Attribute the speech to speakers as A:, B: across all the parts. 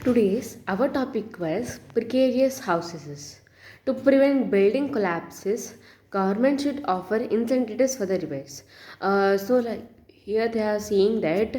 A: Today's our topic was precarious houses. To prevent building collapses, government should offer incentives for the repairs. Like here they are saying that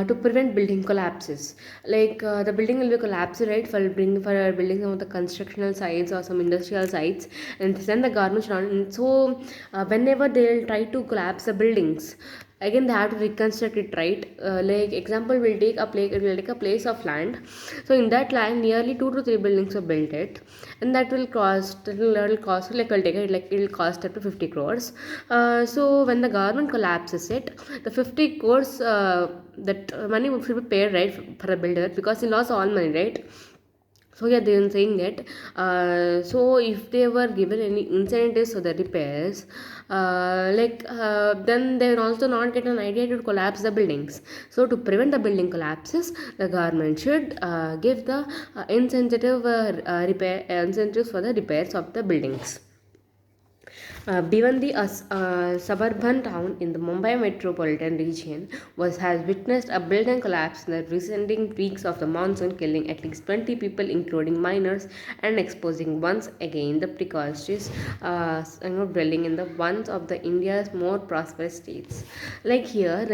A: to prevent building collapses, the building will be collapsed, right, for building some of the constructional sites or some industrial sites, and then the government should whenever they will try to collapse the buildings, again they have to reconstruct it, right. Like example, we'll take a place of land. So in that land nearly 2 to 3 buildings were built it, and that'll cost, like I'll take it, like it'll cost up to 50 crores. So when the government collapses it, the 50 crores, that money should be paid, right, for the builder, because he lost all money, right. So yeah, they are saying that, so if they were given any incentives for the repairs, then they will also not get an idea to collapse the buildings. So to prevent the building collapses, the government should give the repair incentives for the repairs of the buildings. Bhiwandi, a suburban town in the Mumbai metropolitan region, has witnessed a building collapse in the recent weeks of the monsoon, killing at least 20 people, including minors, and exposing once again the precocious dwelling in the one of the India's more prosperous states. Like here,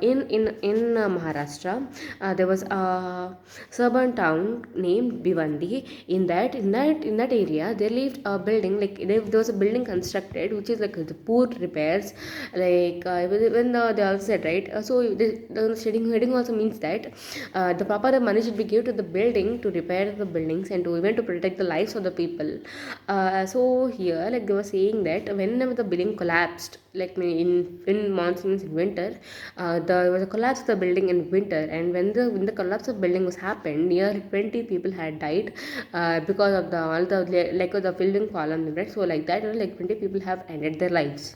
A: in Maharashtra, there was a suburban town named Bhiwandi. In that area, there lived a building, there was a building constructed which is like the poor repairs, they also said, right. The heading also means that the proper money should be given to the building to repair the buildings and to even to protect the lives of the people. So here, like they were saying that whenever the building collapsed, like in monsoons in winter, there was a collapse of the building in winter, and when the collapse of building was happened, nearly 20 people had died because of the all the like the building fallen, right. So like that, like 20 people have ended their lives.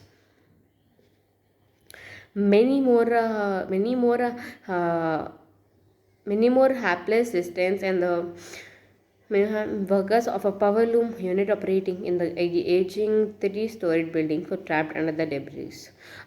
A: Many more uh, many more uh, uh, many more hapless residents and the workers of a power loom unit operating in the aging three-storied building were trapped under the debris.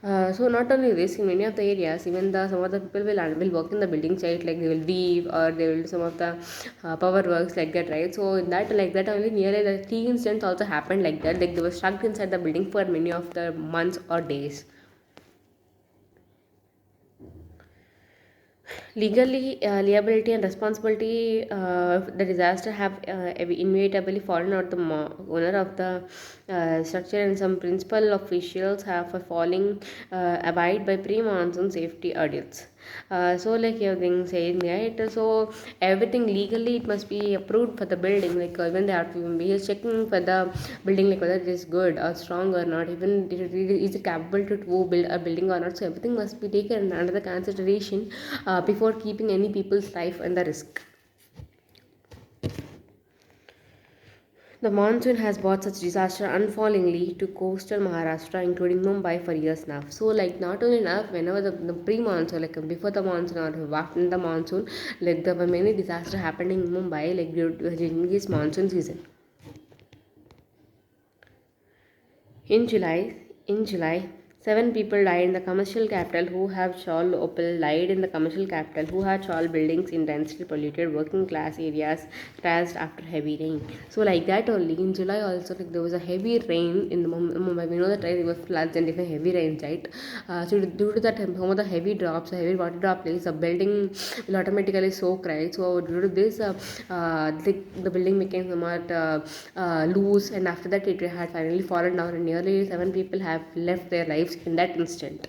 A: So not only this, in many of the areas, even some of the people will work in the building site, like they will weave or they will do some of the power works like that, right. So in that, like that only, nearly the three incidents also happened like that, like they were stuck inside the building for many of the months or days. Legally, liability and responsibility, the disaster have inevitably fallen on the owner of the structure, and some principal officials have for falling abide by pre-monsoon safety audits. So like you have been saying, right. So everything legally it must be approved for the building, like even they have to be checking for the building, like whether it is good or strong or not, even is it capable to build a building or not. So everything must be taken under the consideration before keeping any people's life under risk. The monsoon has brought such disaster unfallingly to coastal Maharashtra, including Mumbai, for years now. So, like, not only enough, whenever the pre-monsoon, like before the monsoon or after the monsoon, like there were many disasters happening in Mumbai, like during this monsoon season. In July, 7 people died in the commercial capital who have Shawl Opal died in the commercial capital who had Shawl buildings in densely polluted working class areas crashed after heavy rain. So like that only in July also, like there was a heavy rain in the Mumbai. We know that, right, there were floods and different heavy rains, right. So due to that, some of the heavy drops, heavy water droplets, the building will automatically soak, right. So due to this, the building became somewhat loose, and after that it had finally fallen down, and nearly 7 people have left their lives in that instant.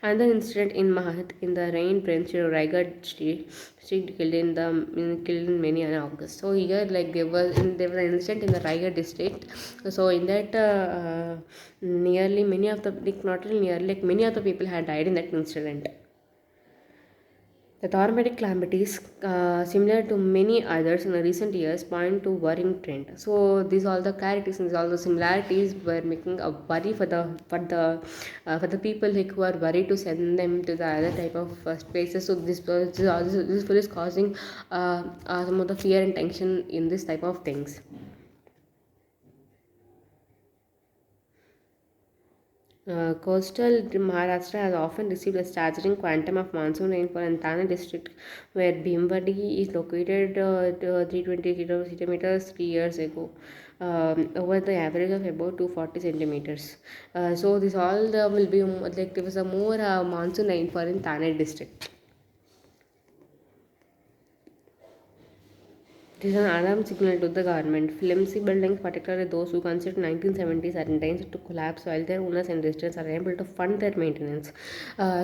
A: Another incident in Mahat in the rain prince Raigad street killed in many in August. So here, like there was an incident in the Raigad district. So in that, nearly many of the, like not really nearly, like many of the people had died in that incident. The Tornadic calamities, similar to many others in the recent years, point to worrying trend. So these all the characters and all the similarities were making a worry for the people, like, who are worried to send them to the other type of spaces. So this is causing some of the fear and tension in this type of things. Coastal Maharashtra has often received a staggering quantum of monsoon rainfall in Thane district, where Bhimbadi is located 320 centimeters 3 years ago, over the average of about 240 centimeters. So this all will be like there was a more monsoon rainfall in Thane district. This is an alarm signal to the government. Flimsy buildings, particularly those who consider 1970s, are in danger to collapse while their owners and residents are unable to fund their maintenance.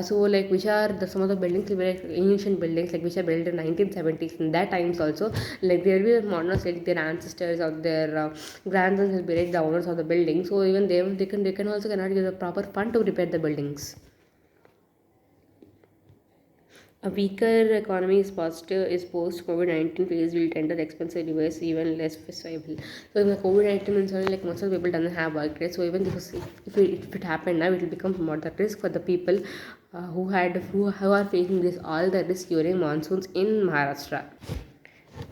A: So, like, which are some of the buildings, like ancient buildings, like which are built in 1970s. In that times also, like there will be moderners, like their ancestors or their grandsons will be like the owners of the building. So even they can also cannot give the proper fund to repair the buildings. A weaker economy is positive is post COVID-19 phase will tend to expensive device even less feasible. So in the COVID-19 means only like most of the people doesn't have work, right? So even if it happened now, it will become more the risk for the people who are facing this all the risk during monsoons in Maharashtra.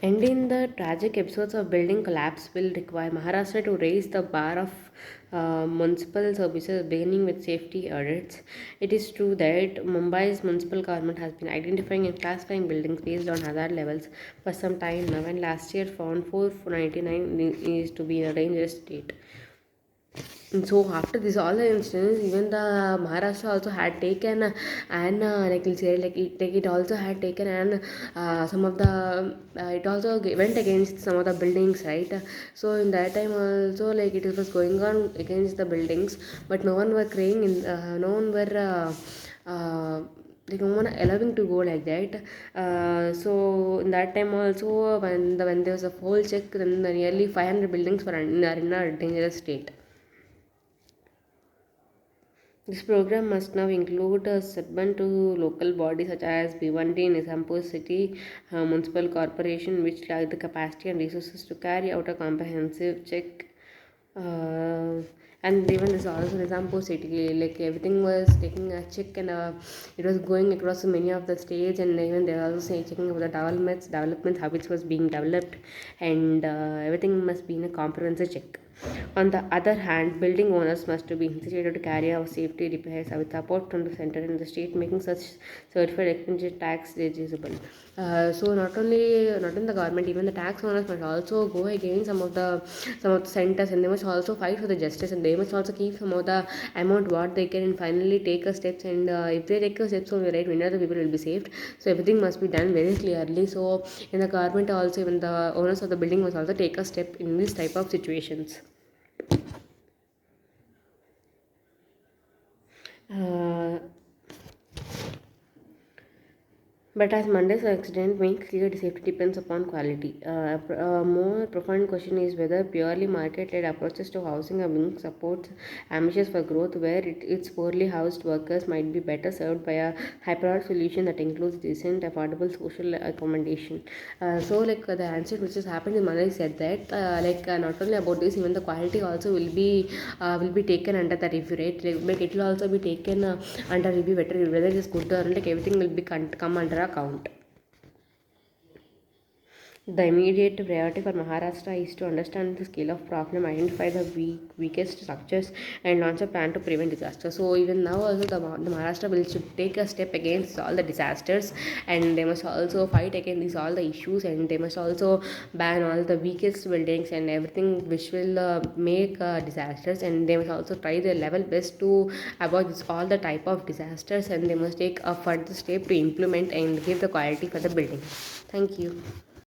A: Ending the tragic episodes of building collapse will require Maharashtra to raise the bar of municipal services, beginning with safety audits. It is true that Mumbai's municipal government has been identifying and classifying buildings based on hazard levels for some time now, and last year found 499 is to be in a dangerous state. And so after this all the incidents, even the Maharashtra also had taken and like we'll say it also had taken and some of the it also went against some of the buildings, right? So in that time also like it was going on against the buildings, but no one were crying in no one were like no one allowing to go like that. So in that time also when there was a whole check, then nearly 500 buildings were in a dangerous state. This program must now include a segment to local bodies such as Bhiwandi, Nizampur City Municipal Corporation, which lack the capacity and resources to carry out a comprehensive check. Uh, and even this also Nizampur City, like everything was taking a check and it was going across many of the states, and even they are also saying checking about the development how it was being developed, and everything must be in a comprehensive check. On the other hand, building owners must be incentivized to carry out safety repairs with support from the center and the state, making such certified expenditure tax eligible. So not in the government, even the tax owners must also go against some of the centers, and they must also fight for the justice, and they must also keep some of the amount what they can and finally take a steps. And if they take a steps on the right, many other people will be saved. So everything must be done very clearly. So in the government also, even the owners of the building must also take a step in this type of situations. Uh, But as Monday's accident makes clear, safety depends upon quality. A more profound question is whether purely market-led approaches to housing are being supports ambitious for growth, where its poorly housed workers might be better served by a hybrid solution that includes decent, affordable social accommodation. The answer which has happened in Monday said that not only about this, even the quality also will be taken under the review, right? Like it will also be taken under review, whether it is good or not, like everything will be come under account. The immediate priority for Maharashtra is to understand the scale of problem, identify the weakest structures, and launch a plan to prevent disaster. So even now, also the Maharashtra will should take a step against all the disasters, and they must also fight against all the issues, and they must also ban all the weakest buildings and everything which will make disasters, and they must also try their level best to avoid all the type of disasters, and they must take a further step to implement and give the quality for the building. Thank you.